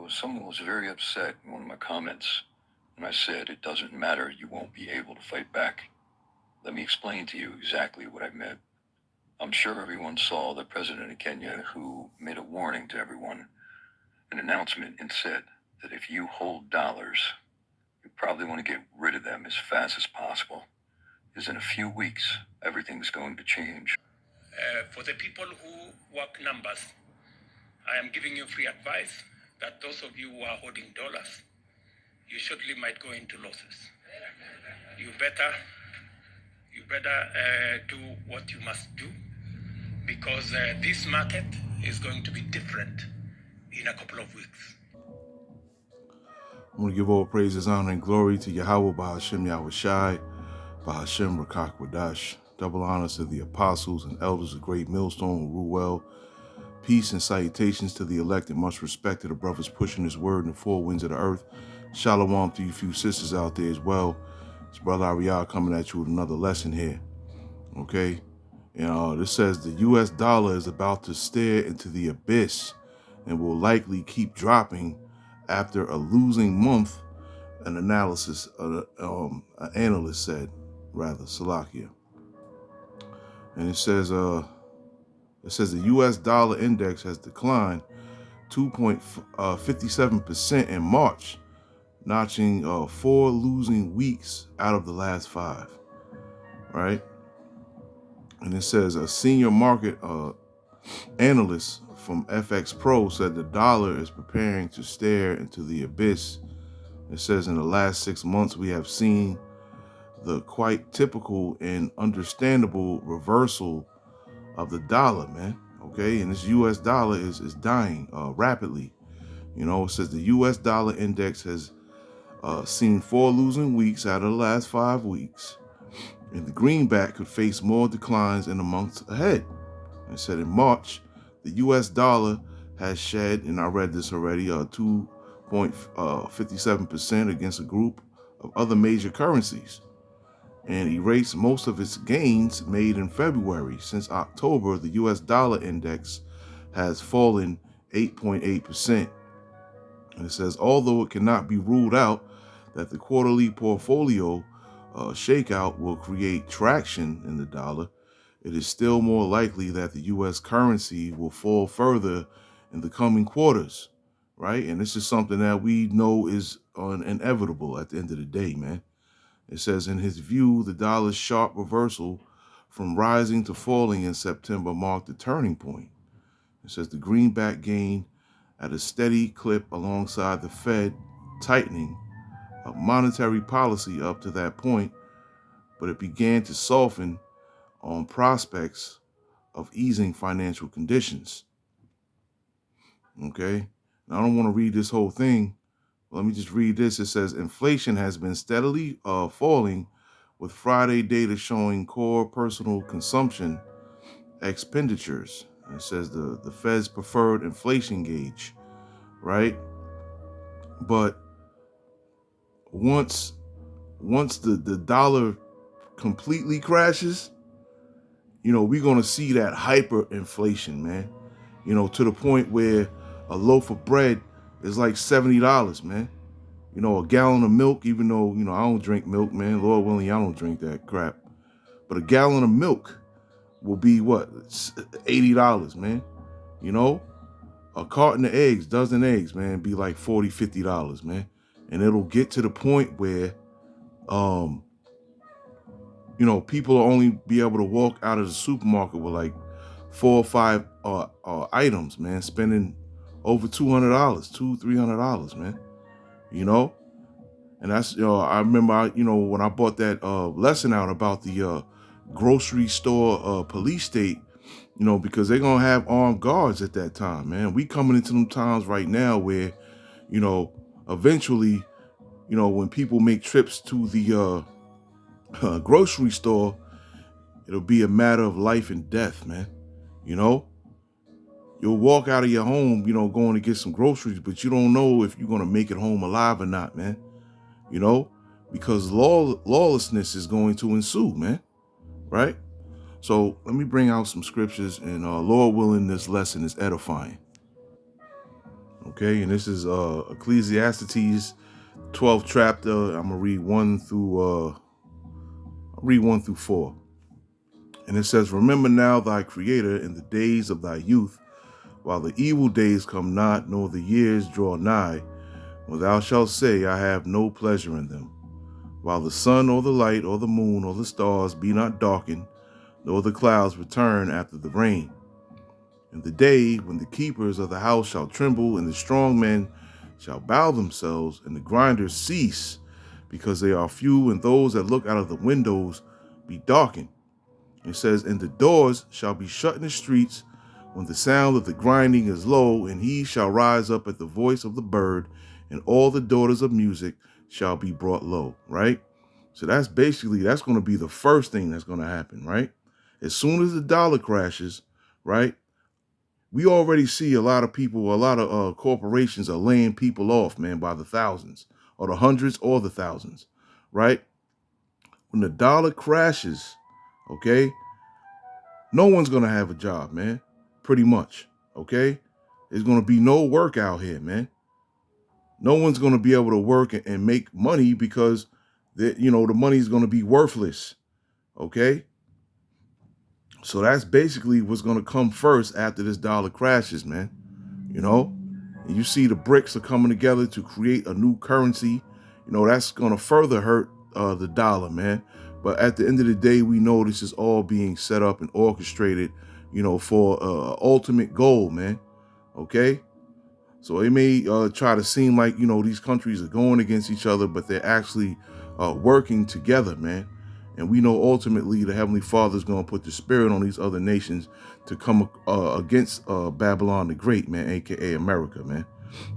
someone was very upset in one of my comments, and I said, it doesn't matter, you won't be able to fight back. Let me explain to you exactly what I meant. I'm sure everyone saw the president of Kenya who made a warning to everyone, an announcement, and said that if you hold dollars, you probably want to get rid of them as fast as possible, because in a few weeks, everything's going to change. For the people who work numbers, I am giving you free advice that those of you who are holding dollars, you surely might go into losses. You better do what you must do, because this market is going to be different in a couple of weeks. I want to give all praises, honor, and glory to Yahweh, Bahashem Yahweh Shai, Bahashem Rakak Wadash. Double honors to the apostles and elders of Great Millstone who rule well. Peace and salutations to the elect and much respect to the brothers pushing this word in the four winds of the earth. Shalom to you few sisters out there as well. It's Brother Ariel coming at you with another lesson here. Okay? This says the U.S. dollar is about to stare into the abyss and will likely keep dropping after a losing month, an analyst said, Salakia. And it says the U.S. dollar index has declined 2.57% in March, notching 4 losing weeks out of the last 5. Right? And it says a senior market analyst from FX Pro said the dollar is preparing to stare into the abyss. It says in the last 6 months, we have seen the quite typical and understandable reversal of the dollar, man. Okay, and this U.S. dollar is dying rapidly. It says the U.S. dollar index has seen 4 losing weeks out of the last 5 weeks, and the greenback could face more declines in the months ahead. It said in March, the U.S. dollar has shed, and I read this already, 2.57% against a group of other major currencies, and erased most of its gains made in February. Since October, the U.S. dollar index has fallen 8.8%. And it says, although it cannot be ruled out that the quarterly portfolio shakeout will create traction in the dollar, it is still more likely that the U.S. currency will fall further in the coming quarters, right? And this is something that we know is inevitable at the end of the day, man. It says, in his view, the dollar's sharp reversal from rising to falling in September marked a turning point. It says the greenback gained at a steady clip alongside the Fed tightening of monetary policy up to that point, but it began to soften on prospects of easing financial conditions. Okay, now I don't want to read this whole thing. Let me just read this. It says inflation has been steadily falling, with Friday data showing core personal consumption expenditures. It says the Fed's preferred inflation gauge, right? But once the dollar completely crashes, we're going to see that hyperinflation, man. To the point where a loaf of bread is like $70, man. A gallon of milk, even though, I don't drink milk, man. Lord willing, I don't drink that crap. But a gallon of milk will be what? $80, man. A carton of eggs, dozen eggs, man, be like $40, $50, man. And it'll get to the point where, people will only be able to walk out of the supermarket with like 4 or 5 items, man, spending over $200, $300, man. And that's, I remember, when I bought that lesson out about the grocery store police state, because they're going to have armed guards at that time, man. We coming into them times right now where, eventually, when people make trips to the grocery store, it'll be a matter of life and death, man. You'll walk out of your home, going to get some groceries, but you don't know if you're going to make it home alive or not, man. Because lawlessness is going to ensue, man. Right? So let me bring out some scriptures, and Lord willing, this lesson is edifying. Okay, and this is Ecclesiastes 12th chapter. I'm gonna read 1 through 4. And it says, "Remember now thy creator in the days of thy youth, while the evil days come not, nor the years draw nigh, when thou shalt say, I have no pleasure in them. While the sun or the light or the moon or the stars be not darkened, nor the clouds return after the rain. In the day when the keepers of the house shall tremble, and the strong men shall bow themselves, and the grinders cease, because they are few, and those that look out of the windows be darkened." It says, "And the doors shall be shut in the streets, when the sound of the grinding is low, and he shall rise up at the voice of the bird, and all the daughters of music shall be brought low," right? So that's going to be the first thing that's going to happen, right? As soon as the dollar crashes, right? We already see a lot of people, a lot of corporations are laying people off, man, by the thousands or the hundreds or the thousands, right? When the dollar crashes, okay, no one's going to have a job, man, pretty much, okay? There's going to be no work out here, man. No one's going to be able to work and make money because the money's going to be worthless, okay? So that's basically what's going to come first after this dollar crashes, man. And you see the BRICS are coming together to create a new currency. That's going to further hurt the dollar, man. But at the end of the day, we know this is all being set up and orchestrated, for ultimate goal, man. Okay. So it may try to seem like, these countries are going against each other, but they're actually working together, man. And we know ultimately the Heavenly Father is going to put the spirit on these other nations to come against Babylon the Great, man, aka America, man.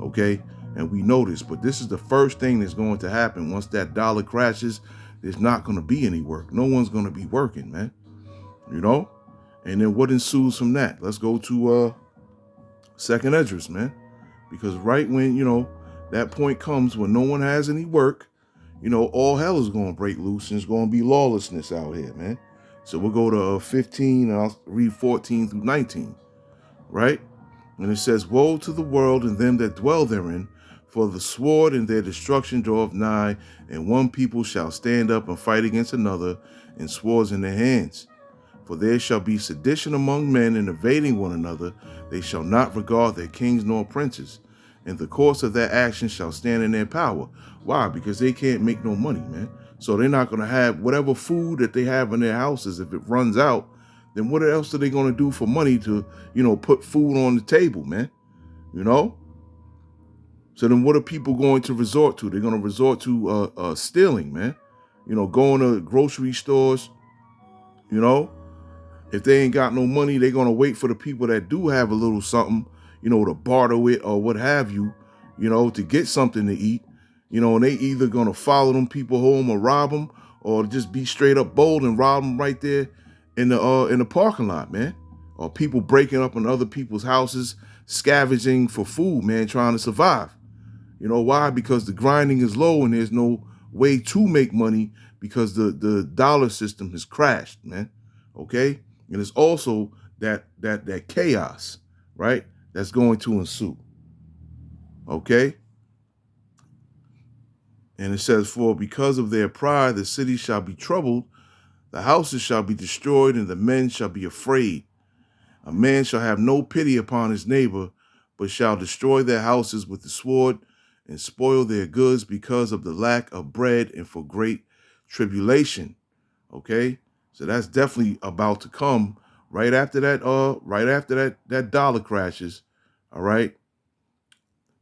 Okay. And we know this, but this is the first thing that's going to happen. Once that dollar crashes, there's not going to be any work. No one's going to be working, man. And then what ensues from that? Let's go to Second Esdras, man. Because right when, that point comes when no one has any work, all hell is going to break loose and it's going to be lawlessness out here, man. So we'll go to 15 and I'll read 14 through 19, right? And it says, "Woe to the world and them that dwell therein, for the sword and their destruction draweth nigh, and one people shall stand up and fight against another, and swords in their hands. For there shall be sedition among men, and invading one another. They shall not regard their kings nor princes. And the course of their action shall stand in their power." Why? Because they can't make no money, man. So they're not going to have whatever food that they have in their houses. If it runs out, then what else are they going to do for money to, put food on the table, man? So then what are people going to resort to? They're going to resort to stealing, man. Going to grocery stores, if they ain't got no money, they're going to wait for the people that do have a little something, to barter it or what have you, to get something to eat, and they either going to follow them people home or rob them, or just be straight up bold and rob them right there in the parking lot, man. Or people breaking up in other people's houses, scavenging for food, man, trying to survive. Why? Because the grinding is low and there's no way to make money because the dollar system has crashed, man. Okay? And it's also that chaos, right? That's going to ensue. Okay? And it says, "For because of their pride, the city shall be troubled, the houses shall be destroyed, and the men shall be afraid. A man shall have no pity upon his neighbor, but shall destroy their houses with the sword and spoil their goods because of the lack of bread and for great tribulation." Okay? So that's definitely about to come right after that dollar crashes. All right?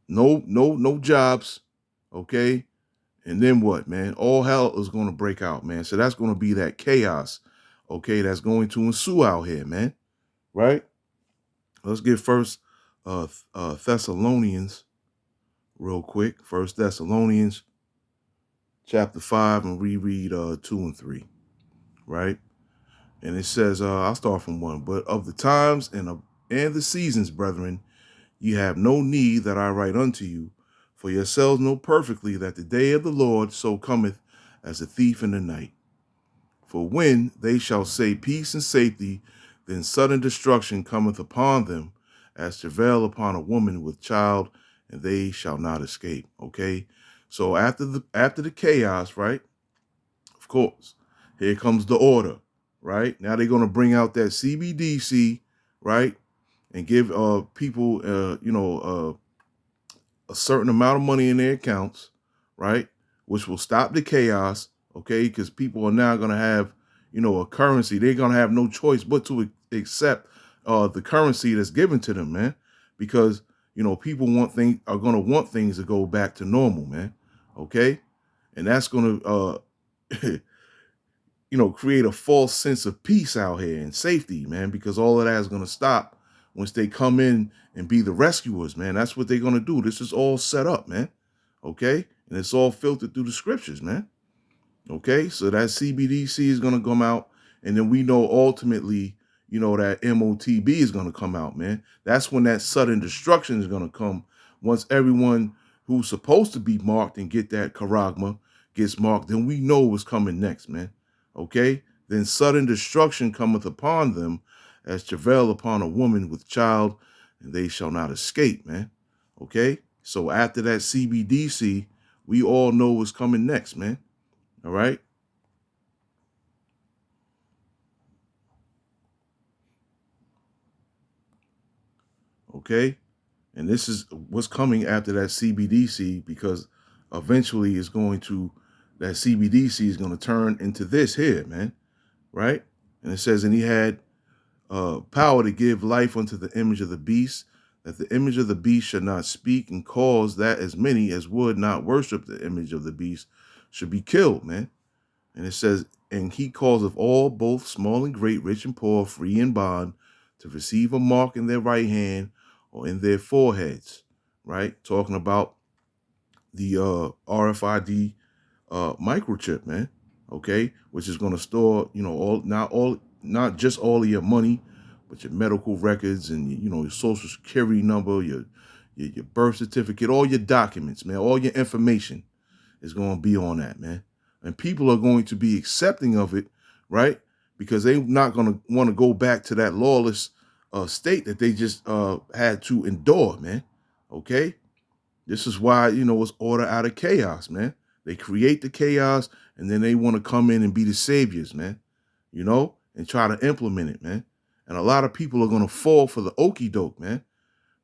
No jobs, okay? And then what, man? All hell is going to break out, man. So that's going to be that chaos, okay, that's going to ensue out here, man. Right? Let's get first Thessalonians real quick. First Thessalonians chapter 5 and reread 2 and 3, right? And it says, I'll start from 1. "But of the times and the seasons, brethren, ye have no need that I write unto you, for yourselves know perfectly that the day of the Lord so cometh as a thief in the night. For when they shall say peace and safety, then sudden destruction cometh upon them, as travail upon a woman with child, and they shall not escape. Okay. So after the chaos, right? Of course, here comes the order, right? Now they're gonna bring out that CBDC, right? And give people a certain amount of money in their accounts, right? Which will stop the chaos, okay? Because people are now going to have, a currency. They're going to have no choice but to accept the currency that's given to them, man. Because, people are going to want things to go back to normal, man. Okay? And that's going to, create a false sense of peace out here and safety, man, because all of that is going to stop once they come in and be the rescuers, man. That's what they're going to do. This is all set up, man. Okay. And it's all filtered through the scriptures, man. Okay. So that CBDC is going to come out. And then we know ultimately, that MOTB is going to come out, man. That's when that sudden destruction is going to come once everyone who's supposed to be marked and get that charagma gets marked. Then we know what's coming next, man. Okay, then sudden destruction cometh upon them as travail upon a woman with child, and they shall not escape, man. Okay, so after that CBDC, we all know what's coming next, man. All right. Okay, and this is what's coming after that CBDC, because eventually that CBDC is going to turn into this here, man. Right. And it says, and he had power to give life unto the image of the beast, that the image of the beast should not speak, and cause that as many as would not worship the image of the beast should be killed, man. And it says, and he causeth all, both small and great, rich and poor, free and bond, to receive a mark in their right hand or in their foreheads, right? Talking about the RFID microchip, man. Okay, which is going to store, not just all of your money, but your medical records and your social security number, your birth certificate, all your documents, man, all your information is going to be on that, man. And people are going to be accepting of it, right? Because they're not going to want to go back to that lawless state that they just had to endure, man. Okay. This is why, it's order out of chaos, man. They create the chaos and then they want to come in and be the saviors, man, and try to implement it, man. And a lot of people are going to fall for the okey doke, man.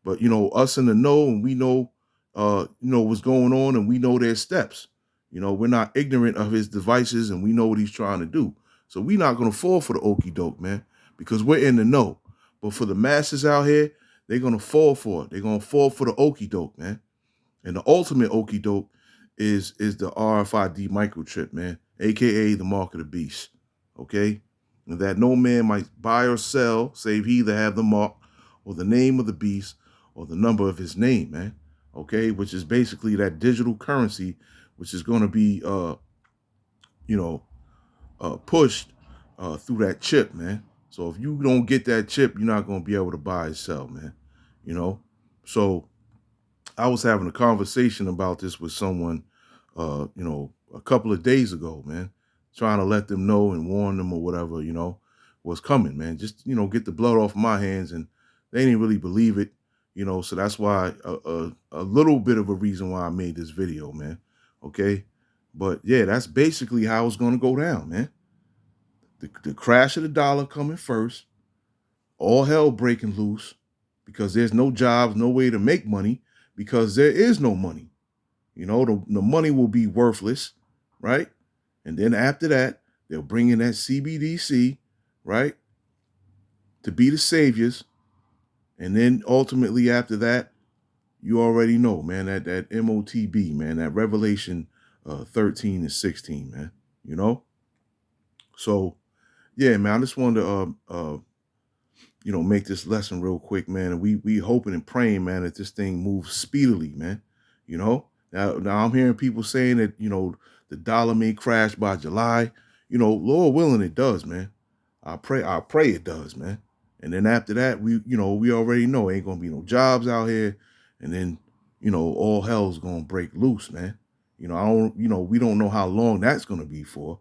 But, us in the know, and we know, what's going on, and we know their steps. We're not ignorant of his devices, and we know what he's trying to do. So we're not going to fall for the okey doke, man, because we're in the know. But for the masses out here, they're going to fall for it. They're going to fall for the okey doke, man. And the ultimate okey doke is the RFID microchip, man, aka the mark of the beast. Okay? And that no man might buy or sell, save he that have the mark, or the name of the beast, or the number of his name, man. Okay, which is basically that digital currency, which is going to be pushed through that chip, man. So if you don't get that chip, you're not going to be able to buy and sell, man. So I was having a conversation about this with someone, a couple of days ago, man, trying to let them know and warn them or whatever, what's coming, man. Just, get the blood off my hands. And they didn't really believe it, so that's why a little bit of a reason why I made this video, man. Okay. But yeah, that's basically how it's going to go down, man. The crash of the dollar coming first, all hell breaking loose because there's no jobs, no way to make money because there is no money. The money will be worthless, right? And then after that, they'll bring in that CBDC, right, to be the saviors. And then ultimately after that, you already know, man, that MOTB, man, that Revelation 13 and 16, man, So, yeah, man, I just wanted to, make this lesson real quick, man. And we hoping and praying, man, that this thing moves speedily, man. Now I'm hearing people saying that, the dollar may crash by July. Lord willing, it does, man. I pray it does, man. And then after that, we already know ain't gonna be no jobs out here. And then, all hell's gonna break loose, man. We don't know how long that's gonna be for,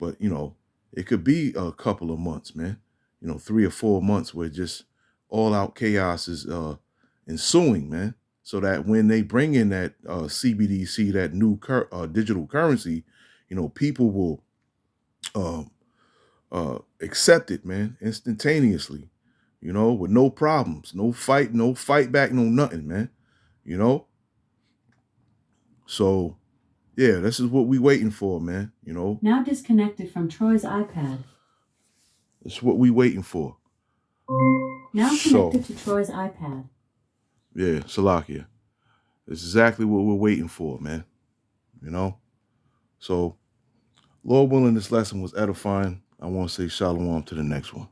but it could be a couple of months, man. 3 or 4 months where just all out chaos is ensuing, man. so that when they bring in that CBDC, that new digital currency, people will accept it, man, instantaneously, with no problems, no fight back, no nothing, man, you know? So, yeah, this is what we waiting for, man, Now disconnected from Troy's iPad. This is what we waiting for. Now connected to Troy's iPad. Yeah, Salakia. It's exactly what we're waiting for, man. So, Lord willing, this lesson was edifying. I want to say shalom to the next one.